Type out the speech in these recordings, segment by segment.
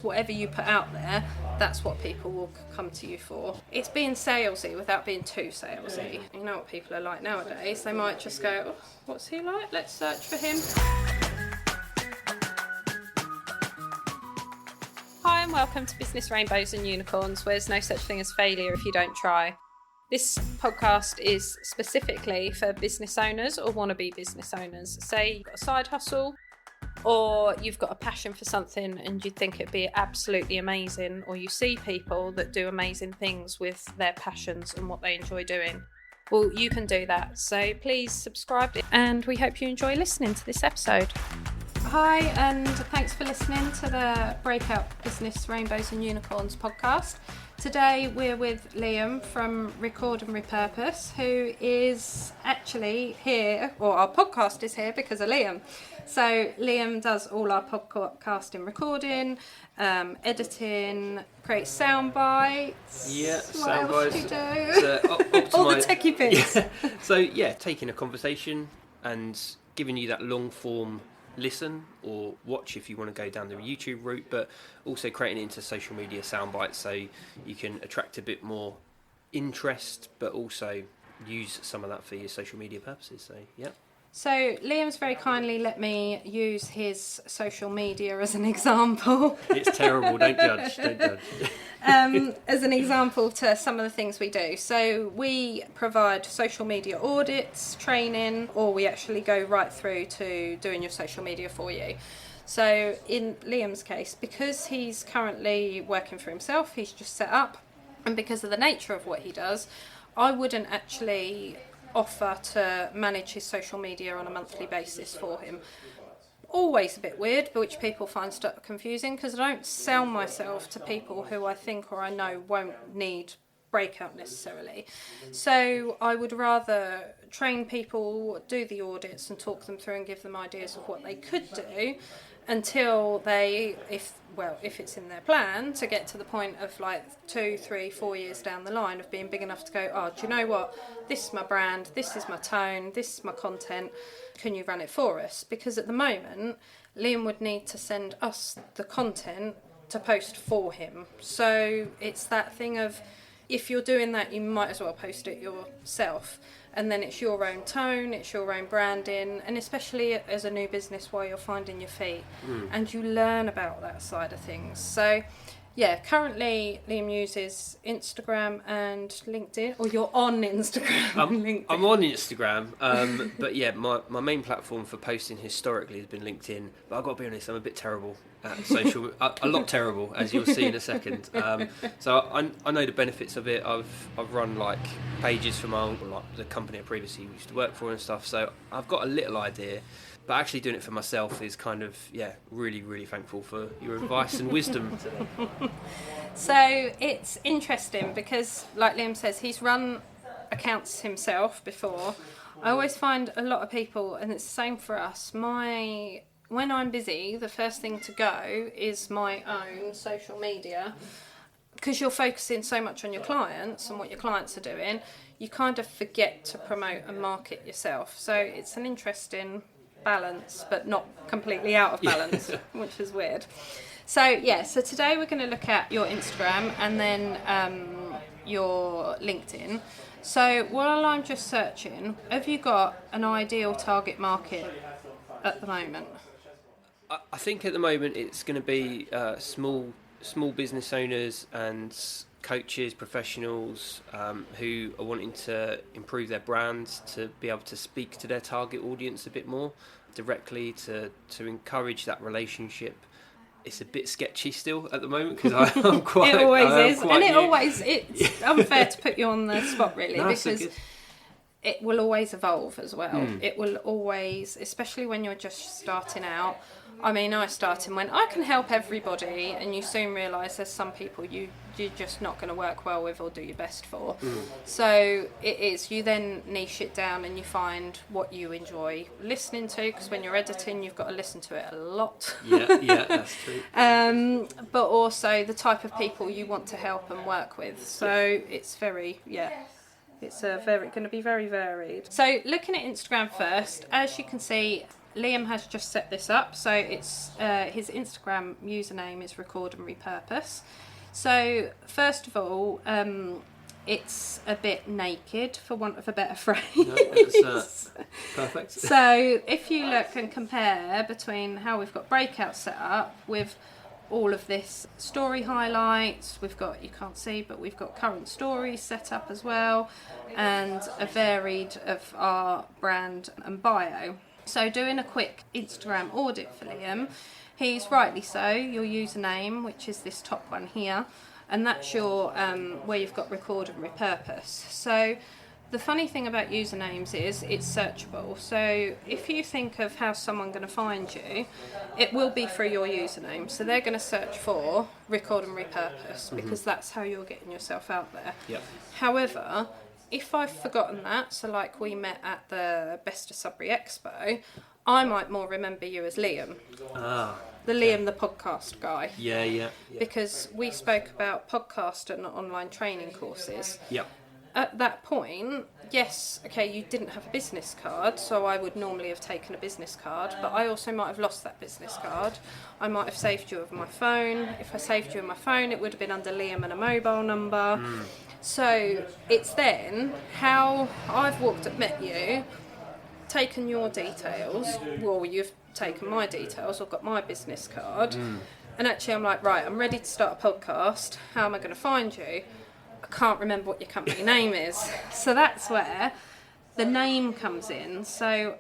whatever you put out there, that's what people will come to you for. It's being salesy without being too salesy. You know what people are like nowadays. They might just go, oh, what's he like? Let's search for him. Hi and welcome to Business Rainbows and Unicorns, where there's no such thing as failure if you don't try. This podcast is specifically for business owners or wannabe business owners. Say you've got a side hustle, or you've got a passion for something and you think it'd be absolutely amazing, or you see people that do amazing things with their passions and what they enjoy doing. Well, you can do that. So please subscribe, and we hope you enjoy listening to this episode. Hi, and thanks for listening to the Breakout Business Rainbows and Unicorns podcast. Today we're with Liam from Record and Repurpose, who is actually here, or our podcast is here because of Liam. So Liam does all our podcasting, recording, editing, creates sound bites. Yeah, what sound else bites. Do you do? All the techie bits. Yeah. So taking a conversation and giving you that long form listen or watch if you want to go down the YouTube route, but also creating it into social media sound bites so you can attract a bit more interest, but also use some of that for your social media purposes. So yeah. So Liam's very kindly let me use his social media as an example. It's terrible, don't judge. As an example to some of the things we do. So we provide social media audits, training, or we actually go right through to doing your social media for you. So in Liam's case, because he's currently working for himself, he's just set up, and because of the nature of what he does, I wouldn't actually offer to manage his social media on a monthly basis for him. Always a bit weird, but which people find stuff confusing, because I don't sell myself to people who I think or I know won't need Breakout necessarily. So I would rather train people, do the audits and talk them through and give them ideas of what they could do until they, if it's in their plan, to get to the point of like 2, 3, 4 years down the line of being big enough to go, oh, do you know what? This is my brand, this is my tone, this is my content. Can you run it for us? Because at the moment, Liam would need to send us the content to post for him. So it's that thing of, if you're doing that, you might as well post it yourself. And then it's your own tone, it's your own branding, and especially as a new business while you're finding your feet, and you learn about that side of things. So yeah, currently Liam uses Instagram and LinkedIn, or you're on Instagram and LinkedIn. I'm on Instagram, but yeah, my main platform for posting historically has been LinkedIn, but I've got to be honest, I'm a bit terrible at social, a lot terrible, as you'll see in a second. So I know the benefits of it. I've run like pages for the company I previously used to work for and stuff, so I've got a little idea. But actually doing it for myself is kind of, really, really thankful for your advice and wisdom today. So it's interesting because, like Liam says, he's run accounts himself before. I always find a lot of people, and it's the same for us, when I'm busy, the first thing to go is my own social media, because you're focusing so much on your clients and what your clients are doing, you kind of forget to promote and market yourself. So it's an interesting balance, but not completely out of balance, which is weird. So today we're going to look at your Instagram and then your LinkedIn. So while I'm just searching, have you got an ideal target market at the moment? I think at the moment it's going to be small business owners and coaches, professionals who are wanting to improve their brands, to be able to speak to their target audience a bit more directly, to encourage that relationship. It's a bit sketchy still at the moment because I'm quite. It always is, and new. It's unfair to put you on the spot really, because it will always evolve as well. It will always, especially when you're just starting out. I mean, I started when I can help everybody, and you soon realise there's some people you're just not going to work well with or do your best for. So it is, you then niche it down and you find what you enjoy listening to, because when you're editing you've got to listen to it a lot. Yeah, that's true. But also the type of people you want to help and work with. So it's very, it's going to be very varied. So looking at Instagram first, as you can see, Liam has just set this up, so it's his Instagram username is Record and Repurpose. So first of all, it's a bit naked, for want of a better phrase. No, that's perfect. So if you look and compare between how we've got breakouts set up with all of this story highlights, we've got, you can't see, but we've got current stories set up as well, and a varied of our brand and bio. So doing a quick Instagram audit for Liam, he's rightly so, your username, which is this top one here, and that's your where you've got record and repurpose. So the funny thing about usernames is it's searchable. So if you think of how someone's going to find you, it will be through your username. So they're going to search for record and repurpose because that's how you're getting yourself out there. Yep. However, if I've forgotten that, so like we met at the Best of Sudbury Expo, I might more remember you as Liam. The Liam, the podcast guy. Yeah. Because we spoke about podcast and online training courses. Yep. At that point, yes, okay, you didn't have a business card, so I would normally have taken a business card, but I also might have lost that business card. I might have saved you with my phone. If I saved you with my phone, it would have been under Liam and a mobile number. So it's then how I've met you, taken your details, well, you've taken my details, I've got my business card, and actually I'm like, right, I'm ready to start a podcast. How am I going to find you? I can't remember what your company name is. So that's where the name comes in. So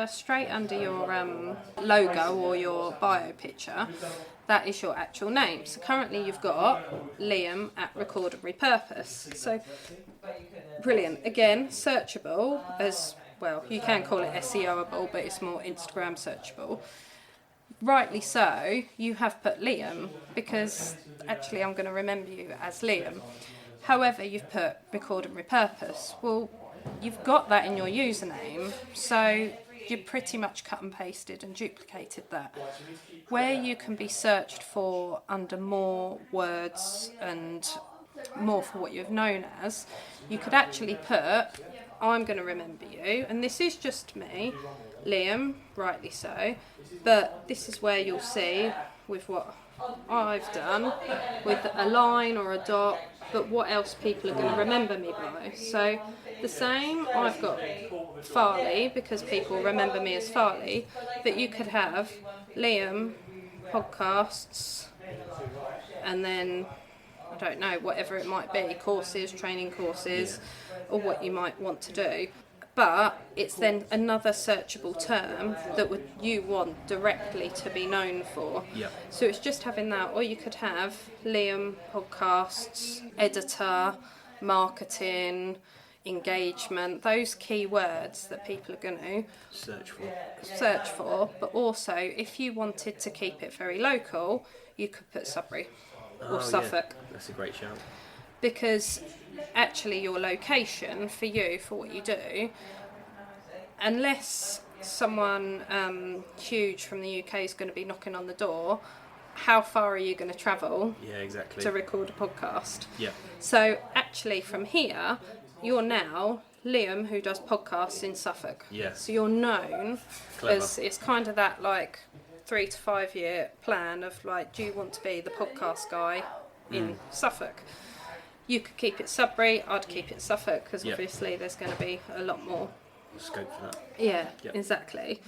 straight under your logo or your bio picture, that is your actual name. So currently you've got Liam at Record and Repurpose. So brilliant. Again, searchable as well. You can call it SEOable, but it's more Instagram searchable. Rightly so, you have put Liam because actually I'm going to remember you as Liam. However, you've put record and repurpose. Well, you've got that in your username, so you pretty much cut and pasted and duplicated that. Where you can be searched for under more words and more for what you've known as, you could actually put, I'm going to remember you, and this is just me, Liam, rightly so, but this is where you'll see with what I've done with a line or a dot, but what else people are going to remember me by. So the same, I've got Farley because people remember me as Farley, but you could have Liam podcasts and then I don't know, whatever it might be, courses, training courses, or what you might want to do. But it's then another searchable term that you want directly to be known for. Yep. So it's just having that, or you could have Liam, podcasts, editor, marketing, engagement, those keywords that people are going to search for. But also, if you wanted to keep it very local, you could put Sudbury or Suffolk. Yeah. That's a great shout. Because actually your location for you, for what you do, unless someone huge from the UK is going to be knocking on the door, how far are you going to travel to record a podcast? Yeah. So actually from here, you're now Liam who does podcasts in Suffolk. Yeah. So you're known Clever. as, it's kind of that like 3 to 5 year plan of like, do you want to be the podcast guy in Suffolk? You could keep it Sudbury, I'd keep it Suffolk because obviously there's going to be a lot more scope for that. Yeah, exactly.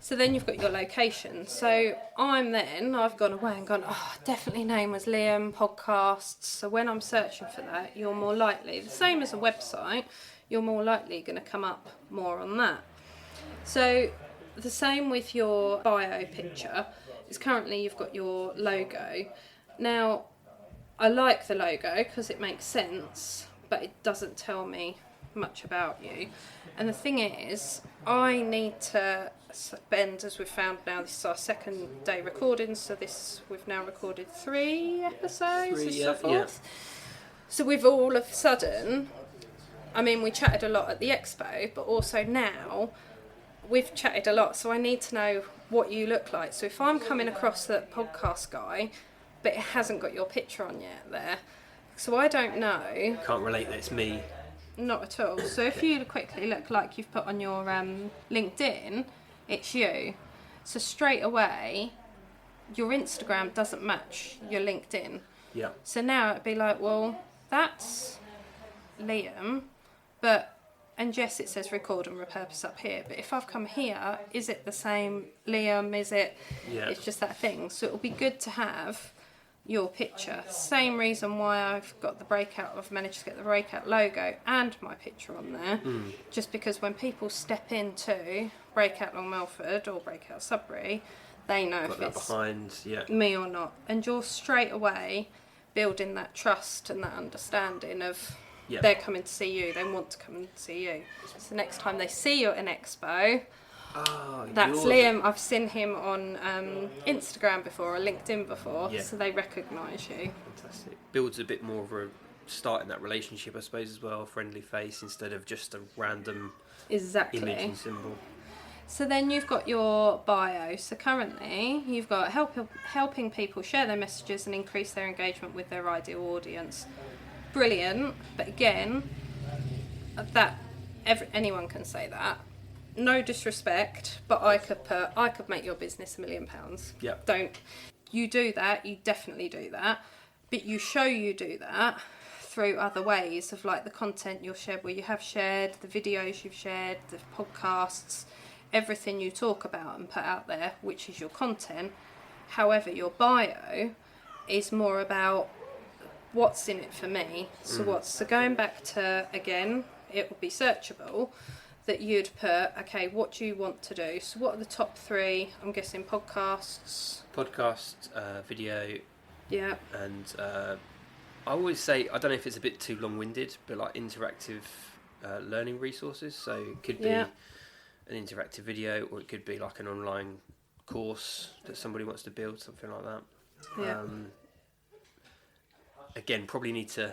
So then you've got your location. So I've gone away and gone, definitely name was Liam, podcasts. So when I'm searching for that, you're more likely, the same as a website, you're more likely going to come up more on that. So the same with your bio picture is currently you've got your logo. Now, I like the logo because it makes sense, but it doesn't tell me much about you. And the thing is, I need to spend, as we've found now, this is our second day recording, so we've now recorded 3 episodes and so forth. So we've all of a sudden, I mean, we chatted a lot at the expo, but also now we've chatted a lot, so I need to know what you look like. So if I'm coming across that podcast guy, but it hasn't got your picture on yet there, so I don't know. Can't relate that it's me. Not at all. So if you quickly look like you've put on your LinkedIn, it's you. So straight away, your Instagram doesn't match your LinkedIn. Yeah. So now it'd be like, well, that's Liam, and yes, it says record and repurpose up here, but if I've come here, is it the same Liam? Is it? Yeah. It's just that thing. So it'll be good to have your picture. Same reason why I've managed to get the breakout logo and my picture on there. Just because when people step into Breakout Long Melford or Breakout Sudbury, they know if it's me or not. And you're straight away building that trust and that understanding of they're coming to see you, they want to come and see you. So next time they see you at an expo, that's Liam. I've seen him on Instagram before or LinkedIn before, so they recognise you. Fantastic. Builds a bit more of a start in that relationship, I suppose, as well. Friendly face instead of just a random image and symbol. So then you've got your bio. So currently you've got helping people share their messages and increase their engagement with their ideal audience. Brilliant, but again, anyone can say that. No disrespect, but I could make your business £1 million. Yeah. Don't you do that? You definitely do that, but you do that through other ways of like the content you'll share, where you have shared the videos you've shared, the podcasts, everything you talk about and put out there, which is your content. However, your bio is more about what's in it for me. So going back to, again, it will be searchable, that you'd put, okay, what do you want to do? So what are the top 3? I'm guessing podcasts, video, and I always say, I don't know if it's a bit too long-winded, but like interactive learning resources. So it could be an interactive video, or it could be like an online course that somebody wants to build, something like that. Again, probably need to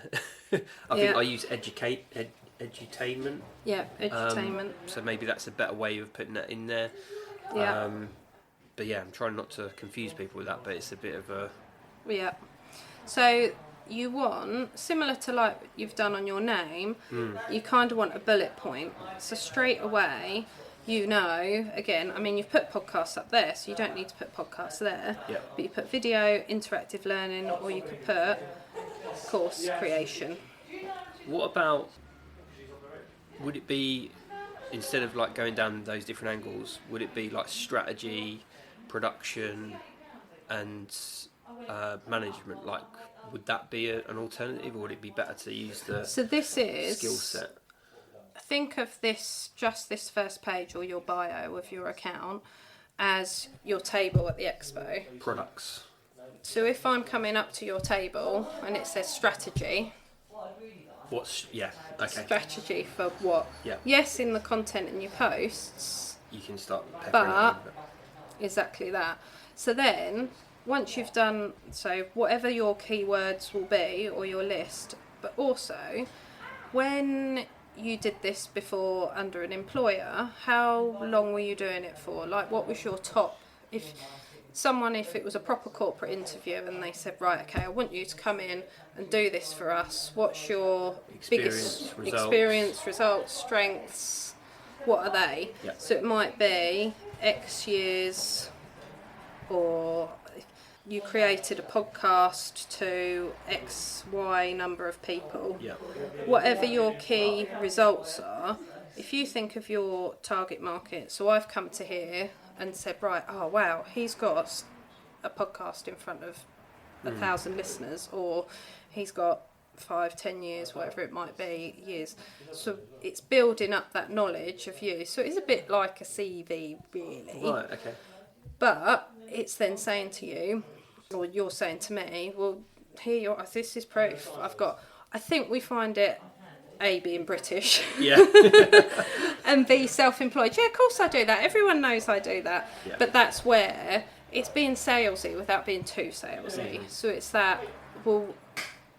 I think I use edutainment. Yeah, edutainment. So maybe that's a better way of putting that in there. Yeah. But yeah, I'm trying not to confuse people with that, but it's a bit of a... Yeah. So you want, similar to like you've done on your name, you kind of want a bullet point. So straight away, again, I mean, you've put podcasts up there, so you don't need to put podcasts there. Yeah. But you put video, interactive learning, or you could put course creation. What about, would it be, instead of like going down those different angles, would it be like strategy, production, and management? Like, would that be an alternative, or would it be better to use the skill set? Think of this first page or your bio of your account as your table at the expo. Products. So if I'm coming up to your table and it says strategy. Strategy for what? Yeah. Yes, in the content in your posts. You can start peppering exactly that. So then, once you've done, so whatever your keywords will be or your list, but also when you did this before under an employer, how long were you doing it for? Like, what was your top? If it was a proper corporate interview and they said, right, okay, I want you to come in and do this for us, what's your biggest experience, results, strengths, what are they? Yeah. So it might be X years, or you created a podcast to X, Y number of people. Yeah. Whatever your key results are, if you think of your target market, so I've come to here and said, right, oh wow, he's got a podcast in front of 1,000 listeners, or he's got 5-10 years, whatever it might be, years. So it's building up that knowledge of you. So it's a bit like a CV, really. Right, okay. But it's then saying to you, or you're saying to me, well, this is proof. I think we find it, A, being British. Yeah. And B, self-employed. Yeah, of course I do that. Everyone knows I do that. Yeah. But that's where it's being salesy without being too salesy. Mm-hmm. So it's that, well,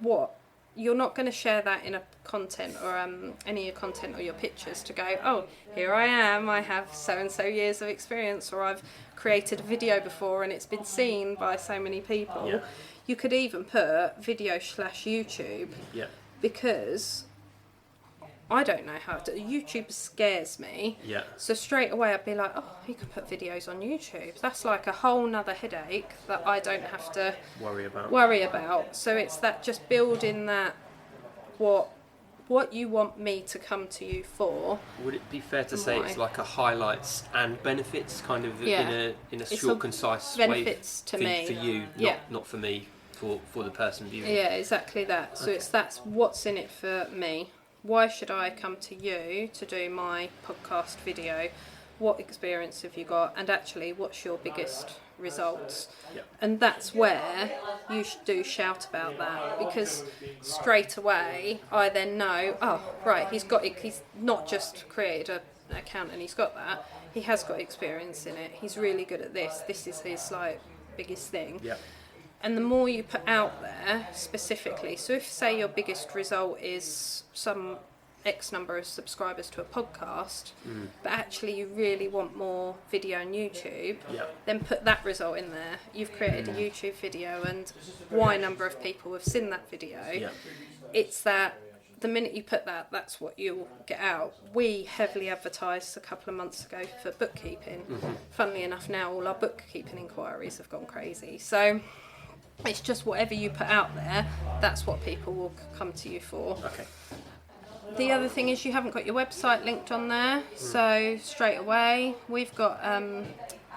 what? You're not going to share that in a content or any of your content or your pictures to go, oh, here I am, I have so-and-so years of experience, or I've created a video before and it's been seen by so many people. Yeah. You could even put video/YouTube. Yeah. Because I don't know how to. YouTube scares me. Yeah. So straight away I'd be like, oh, you could put videos on YouTube. That's like a whole nother headache that I don't have to Worry about. So it's that just building that what you want me to come to you for. Would it be fair to say it's like a highlights and benefits kind of in a short, concise benefits way to me. For you, not for me, for the person viewing? Yeah, exactly that. So that's what's in it for me. Why should I come to you to do my podcast video? What experience have you got? And actually, what's your biggest results? Yep. And that's where you do shout about that, because straight away I then know, oh, right, he's not just created an account and he's got that. He has got experience in it. He's really good at this. This is his biggest thing. Yep. And the more you put out there specifically, so if say your biggest result is some X number of subscribers to a podcast, but actually you really want more video on YouTube, then put that result in there. You've created a YouTube video and Y number of people have seen that video. It's that the minute you put that, that's what you'll get out. We heavily advertised a couple of months ago for bookkeeping. Funnily enough, now all our bookkeeping inquiries have gone crazy. So it's just whatever you put out there, that's what people will come to you for. Okay. The other thing is you haven't got your website linked on there, so straight away we've got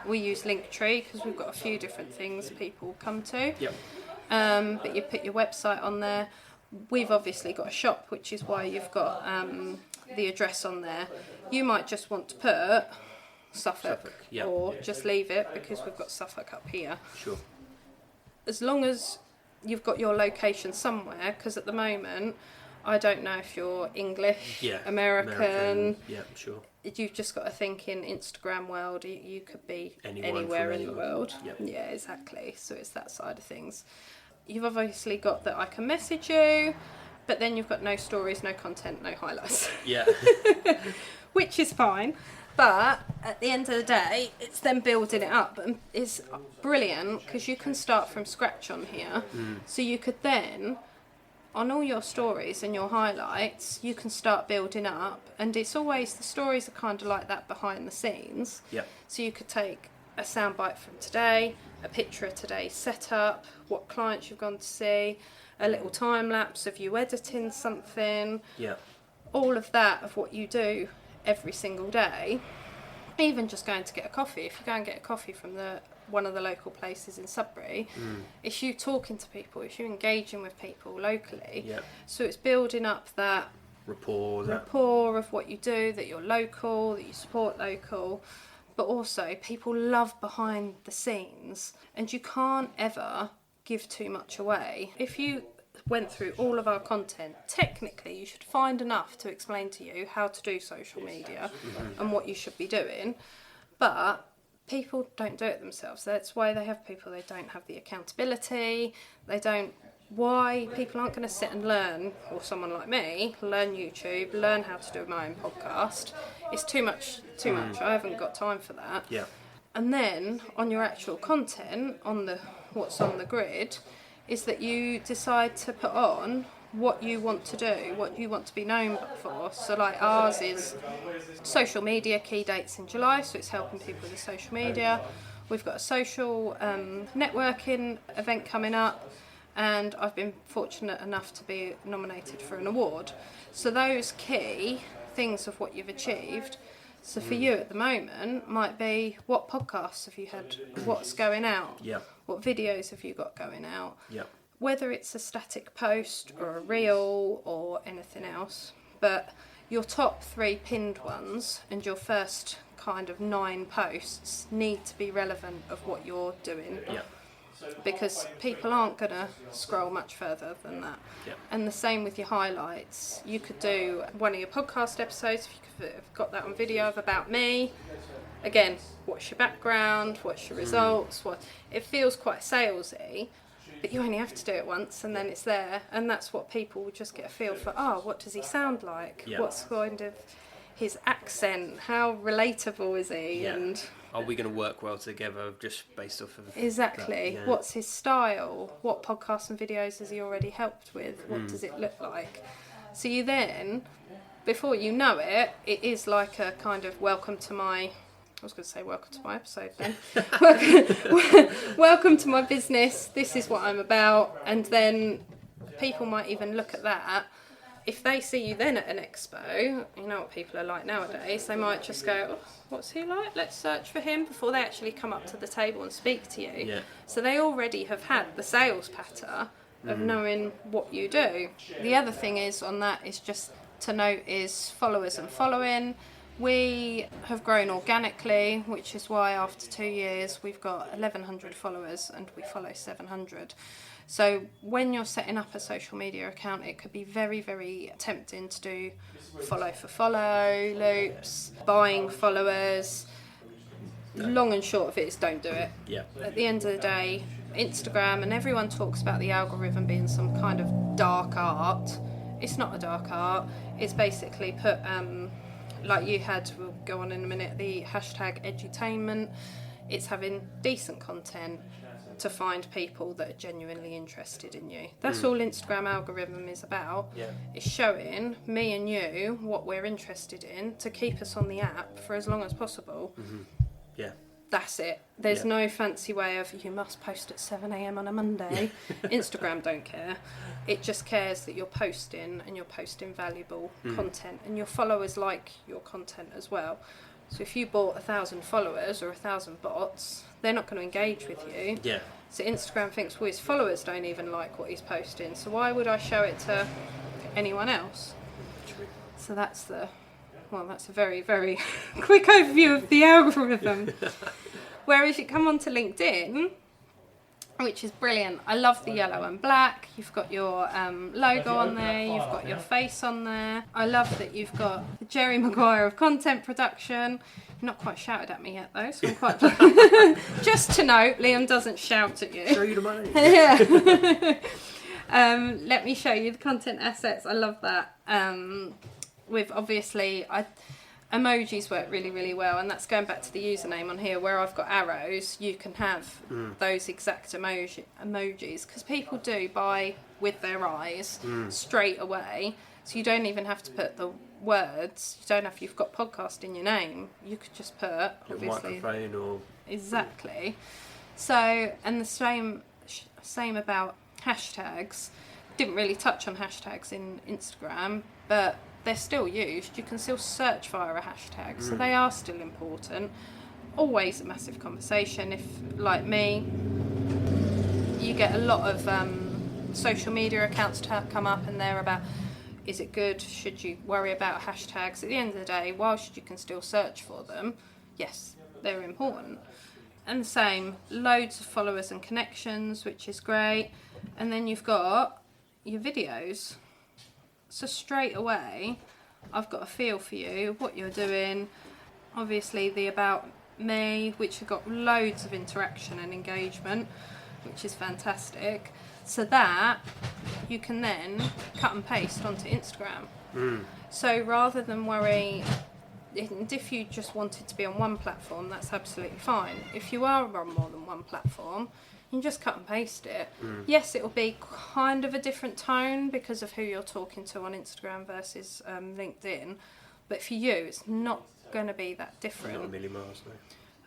we use Linktree because we've got a few different things people come to. Yep. But you put your website on there. We've obviously got a shop, which is why you've got the address on there. You might just want to put Suffolk. Or just leave it because we've got Suffolk up here. Sure. As long as you've got your location somewhere, because at the moment I don't know if you're English, American. Yeah, sure. You've just got to think in Instagram world, you could be anywhere in the world. Yep. Yeah, exactly. So it's that side of things. You've obviously got that I can message you, but then you've got no stories, no content, no highlights. Yeah. Which is fine. But at the end of the day, it's then building it up. And it's brilliant because you can start from scratch on here. So you could then, on all your stories and your highlights, you can start building up. And it's always, the stories are kind of like that behind the scenes. Yep. So you could take a soundbite from today, a picture of today's setup, what clients you've gone to see, a little time lapse of you editing something. Yeah. All of that of what you do every single day. Even just going to get a coffee. If you go and get a coffee from one of the local places in Sudbury, it's you talking to people, it's you engaging with people locally. Yep. So it's building up that rapport of what you do, that you're local, that you support local. But also people love behind the scenes, and you can't ever give too much away. If you went through all of our content, technically you should find enough to explain to you how to do social media and what you should be doing, but people don't do it themselves. That's why they have people. They don't have the accountability. Why people aren't going to sit and learn, or someone like me learn YouTube, learn how to do my own podcast. It's too much. I haven't got time for that. Yeah. And then on your actual content, on what's on the grid, is that you decide to put on what you want to do, what you want to be known for. So like ours is social media, key dates in July, so it's helping people with the social media. We've got a social networking event coming up, and I've been fortunate enough to be nominated for an award. So those key things of what you've achieved. So for you at the moment might be, what podcasts have you had, what's going out, what videos have you got going out, whether it's a static post or a reel or anything else. But your top 3 pinned ones and your first kind of 9 posts need to be relevant of what you're doing. Because people aren't going to scroll much further than that. And the same with your highlights. You could do one of your podcast episodes, if you could have got that on video, of about me. Again, what's your background, what's your results, it feels quite salesy, but you only have to do it once and then it's there. And that's what people will just get a feel for. What does he sound like? What's kind of his accent? How relatable is he? And are we going to work well together just based off of exactly that? What's his style? What podcasts and videos has he already helped with? What does it look like? So you then before you know it, it is like a kind of welcome to my episode then. Welcome to my business, this is what I'm about. And then people might even look at that. If they see you then at an expo, you know what people are like nowadays, they might just go, oh, what's he like? Let's search for him, before they actually come up to the table and speak to you. Yeah. So they already have had the sales patter of knowing what you do. The other thing is on that is just to note is followers and following. We have grown organically, which is why after 2 years we've got 1,100 followers and we follow 700. So when you're setting up a social media account, it could be very, very tempting to do follow for follow loops, buying followers. Long and short of it is don't do it. Yeah. At the end of the day, Instagram, and everyone talks about the algorithm being some kind of dark art. It's not a dark art. It's basically put, like you had, we'll go on in a minute, the hashtag edutainment. It's having decent content to find people that are genuinely interested in you. That's all Instagram algorithm is about. Yeah. It's showing me and you what we're interested in to keep us on the app for as long as possible. Yeah. That's it. There's no fancy way of you must post at 7 a.m. on a Monday. Instagram don't care. It just cares that you're posting and you're posting valuable content, and your followers like your content as well. So if you bought 1,000 followers or 1,000 bots, they're not going to engage with you. Yeah. So Instagram thinks, well, his followers don't even like what he's posting, so why would I show it to anyone else? True. So that's a very, very quick overview of the algorithm. Whereas you come onto LinkedIn, which is brilliant. I love the yellow and black. You've got your logo on there. You've got your face on there. I love that you've got the Jerry Maguire of content production. You've not quite shouted at me yet though, so I'm quite... Just to note, Liam doesn't shout at you. Show you the money. Yeah. Let me show you the content assets. I love that. With obviously, emojis work really, really well, and that's going back to the username on here where I've got arrows. You can have those exact emojis because people do buy with their eyes straight away, so you don't even have to put the words. You don't have, you've got podcast in your name, you could just put obviously microphone or exactly. So, and the same about hashtags. Didn't really touch on hashtags in Instagram, but they're still used. You can still search via a hashtag, so they are still important. Always a massive conversation. If, like me, you get a lot of social media accounts to come up and they're about, is it good? Should you worry about hashtags? At the end of the day, whilst you can still search for them, yes, they're important. And the same, loads of followers and connections, which is great. And then you've got your videos. So straight away, I've got a feel for you, what you're doing. Obviously the about me, which have got loads of interaction and engagement, which is fantastic. So that you can then cut and paste onto Instagram. So rather than worry, and if you just wanted to be on one platform, that's absolutely fine. If you are on more than one platform, you can just cut and paste it. Yes, it will be kind of a different tone because of who you're talking to on Instagram versus LinkedIn, but for you, it's not going to be that different. Not a million miles, no.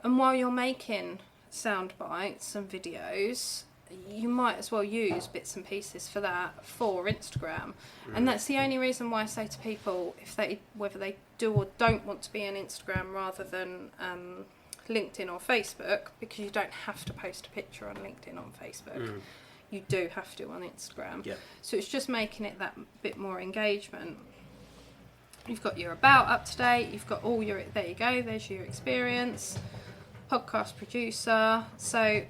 And while you're making sound bites and videos, you might as well use bits and pieces for that for Instagram. And that's the only reason why I say to people, whether they do or don't want to be on Instagram rather than LinkedIn or Facebook, because you don't have to post a picture on LinkedIn or Facebook. You do have to on Instagram. Yeah. So it's just making it that bit more engagement. You've got your about up to date, you've got all your, there you go, there's your experience, podcast producer. So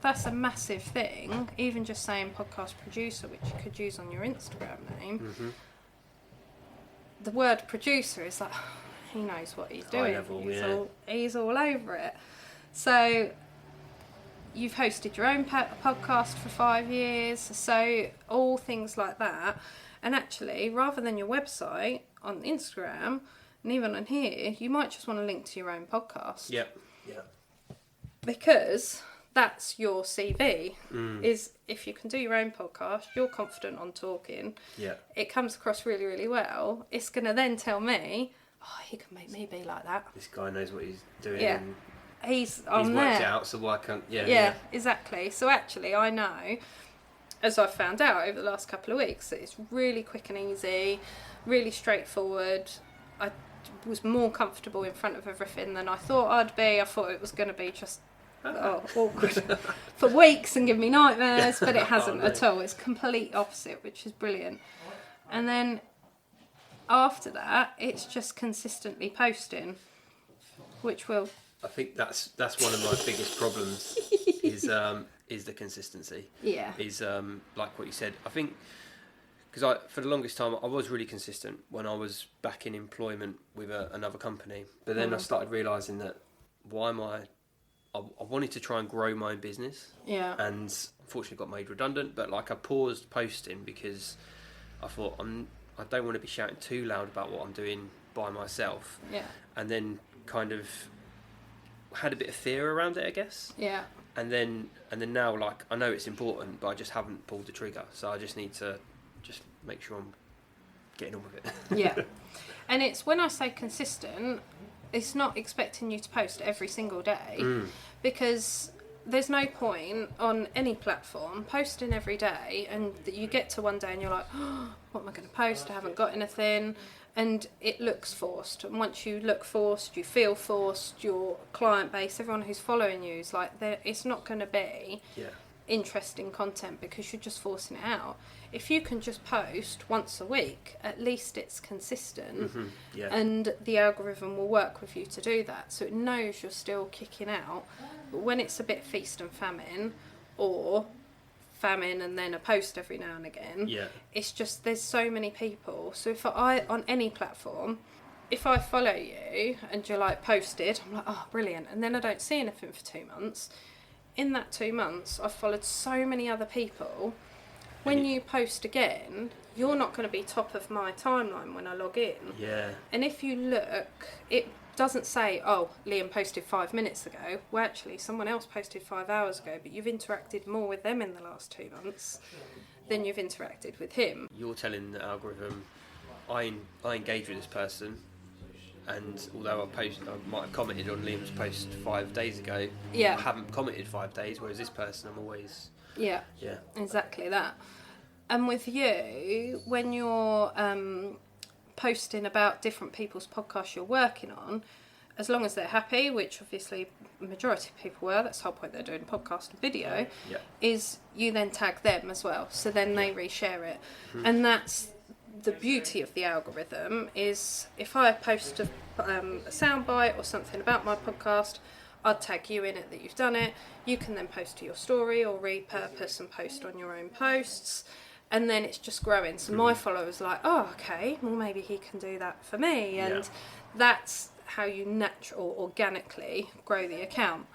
that's a massive thing, even just saying podcast producer, which you could use on your Instagram name. The word producer is like, he knows what he's doing. Level, he's all over it. So you've hosted your own podcast for 5 years, so all things like that. And actually, rather than your website on Instagram, and even on here, you might just want to link to your own podcast. Yep. Yeah. Because that's your CV. Is if you can do your own podcast, you're confident on talking. Yeah. It comes across really, really well. It's going to then tell me, oh, he can make me be like that. This guy knows what he's doing. Yeah. And He's worked there. it out, so why can't... Yeah, exactly. So actually, I know, as I've found out over the last couple of weeks, that it's really quick and easy, really straightforward. I was more comfortable in front of everything than I thought I'd be. I thought it was going to be just awkward for weeks and give me nightmares, but it hasn't at all. It's complete opposite, which is brilliant. And then after that, it's just consistently posting, which will... I think that's one of my biggest problems is the consistency. Yeah. Is like what you said. I think because for the longest time I was really consistent when I was back in employment with another company, but then I started realising that I wanted to try and grow my own business. Yeah. And unfortunately got made redundant. But like I paused posting because I thought I don't want to be shouting too loud about what I'm doing by myself. Yeah. And then kind of had a bit of fear around it, I guess. Yeah. And then now, like, I know it's important, but I just haven't pulled the trigger. So I just need to just make sure I'm getting on with it. Yeah. And it's when I say consistent, it's not expecting you to post every single day, because there's no point on any platform posting every day and you get to one day and you're like, oh, what am I going to post? I haven't got anything. And it looks forced. And once you look forced, you feel forced, your client base, everyone who's following you is like, it's not going to be interesting content because you're just forcing it out. If you can just post once a week, at least it's consistent. And the algorithm will work with you to do that. So it knows you're still kicking out. But when it's a bit feast and famine, or famine and then a post every now and again, it's just there's so many people. So if I on any platform, if I follow you and you're like posted, I'm like, oh brilliant, and then I don't see anything for 2 months. In that 2 months I've followed so many other people. When you post again, you're not going to be top of my timeline when I log in. And if you look, it doesn't say, oh, Liam posted 5 minutes ago. Well, actually, someone else posted 5 hours ago, but you've interacted more with them in the last 2 months than you've interacted with him. You're telling the algorithm, I engage with this person, and although I might have commented on Liam's post 5 days ago, I haven't commented 5 days, whereas this person I'm always... Yeah, exactly that. And with you, when you're posting about different people's podcasts you're working on, as long as they're happy, which obviously the majority of people were, that's the whole point they're doing podcast and video, is you then tag them as well, so then they reshare it. And that's the beauty of the algorithm, is if I post a soundbite or something about my podcast, I'd tag you in it that you've done it. You can then post to your story or repurpose and post on your own posts. And then it's just growing. So my followers are like, oh, okay, well, maybe he can do that for me. And that's how you organically grow the account.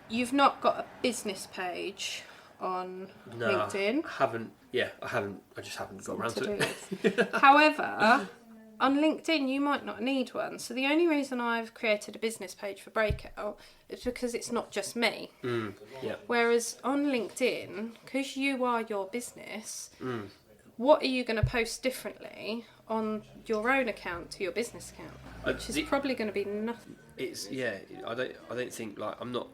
You've not got a business page on LinkedIn. I haven't. I just haven't got around to it. However, on LinkedIn, you might not need one. So the only reason I've created a business page for Breakout is because it's not just me. Whereas on LinkedIn, because you are your business, what are you going to post differently on your own account to your business account? Which is probably going to be nothing. It's I don't think I'm not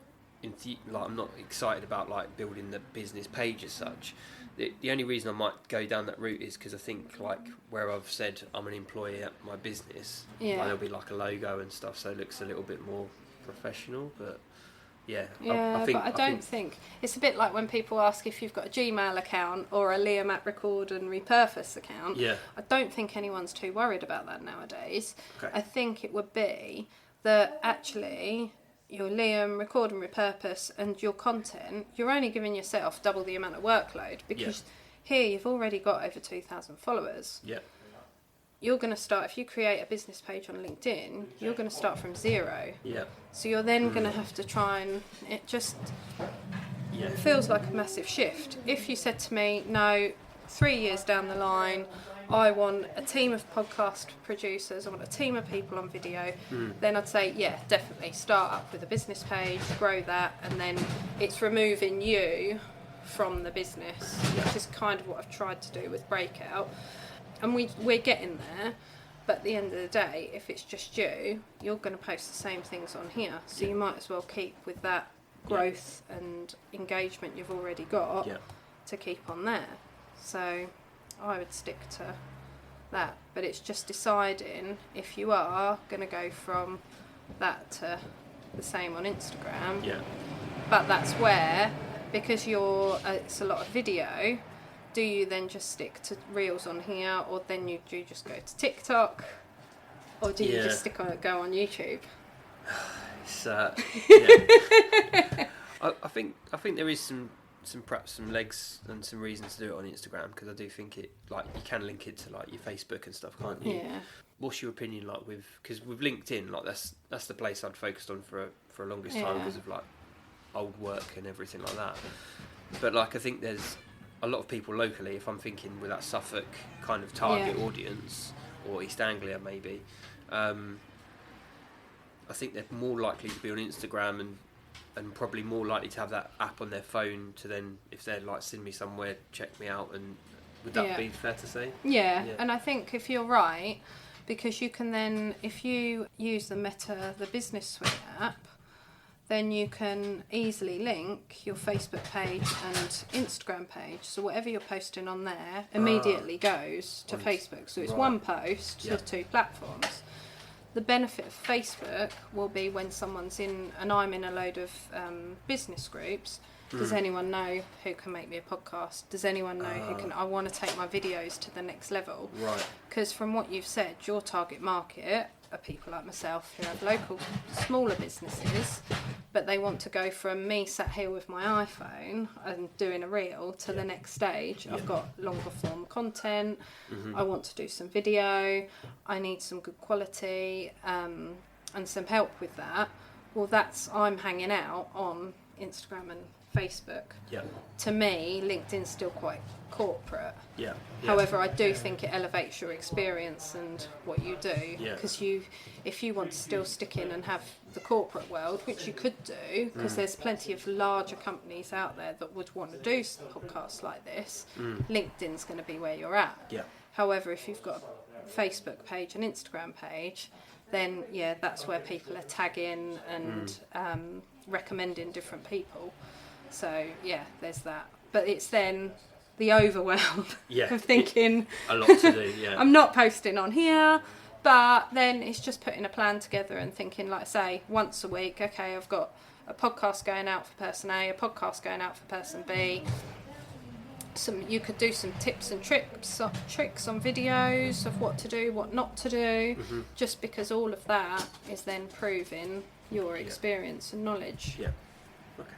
I'm not excited about like building the business page as such. The only reason I might go down that route is because I think like where I've said I'm an employee at my business, there'll be like a logo and stuff, so it looks a little bit more professional. But I don't think it's a bit like when people ask if you've got a Gmail account or a Liam at Record and Repurpose account. I don't think anyone's too worried about that nowadays. I think it would be that actually your Liam, Record and Repurpose, and your content, you're only giving yourself double the amount of workload, because here you've already got over 2,000 followers. You're going to start, if you create a business page on LinkedIn, you're going to start from zero. So you're then going to have to try and, it just feels like a massive shift. If you said to me, no, 3 years down the line, I want a team of podcast producers, I want a team of people on video, then I'd say, yeah, definitely start up with a business page, grow that, and then it's removing you from the business, which is kind of what I've tried to do with Breakout. And we're getting there, but at the end of the day, if it's just you, you're going to post the same things on here, so you might as well keep with that growth and engagement you've already got to keep on there. So I would stick to that, but it's just deciding if you are going to go from that to the same on Instagram. But that's where, because it's a lot of video, do you then just stick to reels on here, or then do you just go to TikTok, or do you just go on YouTube? It's, I think there is some legs and some reasons to do it on Instagram, because I do think it, like, you can link it to like your Facebook and stuff, can't you? Yeah. What's your opinion like because with LinkedIn, like that's the place I'd focused on for a longest time because of like old work and everything like that. But like I think there's a lot of people locally, if I'm thinking with that Suffolk kind of target audience, or East Anglia maybe, I think they're more likely to be on Instagram and probably more likely to have that app on their phone to then, if they're like, send me somewhere, check me out. And would that be fair to say? Yeah, and I think if you're right, because you can then, if you use the Business Suite app, then you can easily link your Facebook page and Instagram page. So whatever you're posting on there immediately goes to Facebook. So it's one post to 2 platforms. The benefit of Facebook will be when someone's in, and I'm in a load of business groups, does anyone know who can make me a podcast? Does anyone know who can, I want to take my videos to the next level. Right. Because from what you've said, your target market are people like myself who have local, smaller businesses, but they want to go from me sat here with my iPhone and doing a reel to the next stage. I've got longer form content. I want to do some video. I need some good quality and some help with that. Well, I'm hanging out on Instagram and Facebook. To me, LinkedIn's still quite corporate. However, I do think it elevates your experience and what you do, because if you want to still stick in and have the corporate world, which you could do, because there's plenty of larger companies out there that would want to do podcasts like this, LinkedIn's going to be where you're at. However, if you've got a Facebook page and Instagram page, then that's where people are tagging and recommending different people. So there's that. But it's then the overwhelm of thinking a lot to do. I'm not posting on here, but then it's just putting a plan together and thinking, like I say, once a week, okay, I've got a podcast going out for person A, a podcast going out for person B. You could do some tips and tricks on videos of what to do, what not to do, just because all of that is then proving your experience and knowledge. Okay.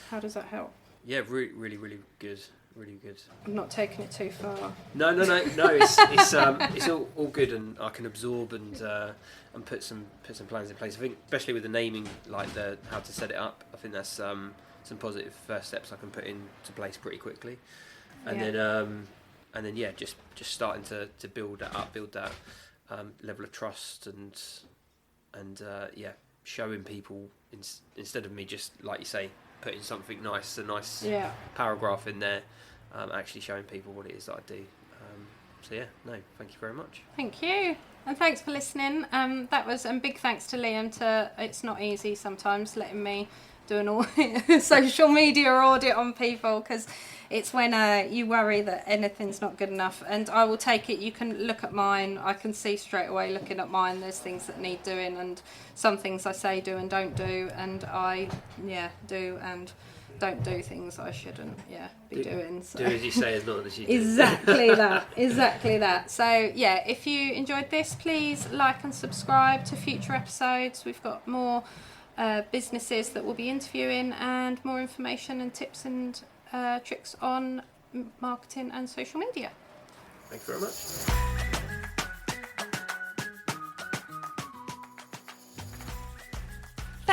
How does that help? Yeah, really, really, really good. Really good. I'm not taking it too far. No. It's all good, and I can absorb and put some plans in place. I think, especially with the naming, like how to set it up. I think that's some positive first steps I can put into place pretty quickly, and then just starting to build that level of trust and showing people instead of me just, like you say, putting something nice, a nice paragraph in there, actually showing people what it is that I do. Thank you very much. Thank you, and thanks for listening. And big thanks to Liam. It's not easy sometimes letting me do an social media audit on people, because it's when you worry that anything's not good enough, and I will take it. You can look at mine. I can see straight away looking at mine there's things that need doing, and some things I say do and don't do, and I do and don't do things I shouldn't be doing. So. Do as you say, as not as you do. Exactly that. So if you enjoyed this, please like and subscribe to future episodes. We've got more businesses that we'll be interviewing, and more information and tips and tricks on marketing and social media. Thank you very much.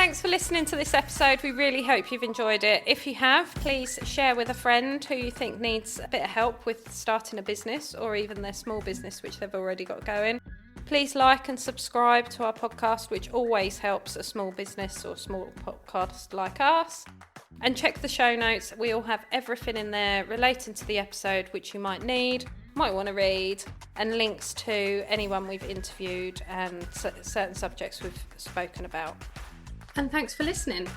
thanks for listening to this episode. We really hope you've enjoyed it. If you have, please share with a friend who you think needs a bit of help with starting a business or even their small business, which they've already got going. Please like and subscribe to our podcast, which always helps a small business or small podcast like us. And check the show notes. We all have everything in there relating to the episode which you might need, might want to read, and links to anyone we've interviewed and certain subjects we've spoken about. And thanks for listening.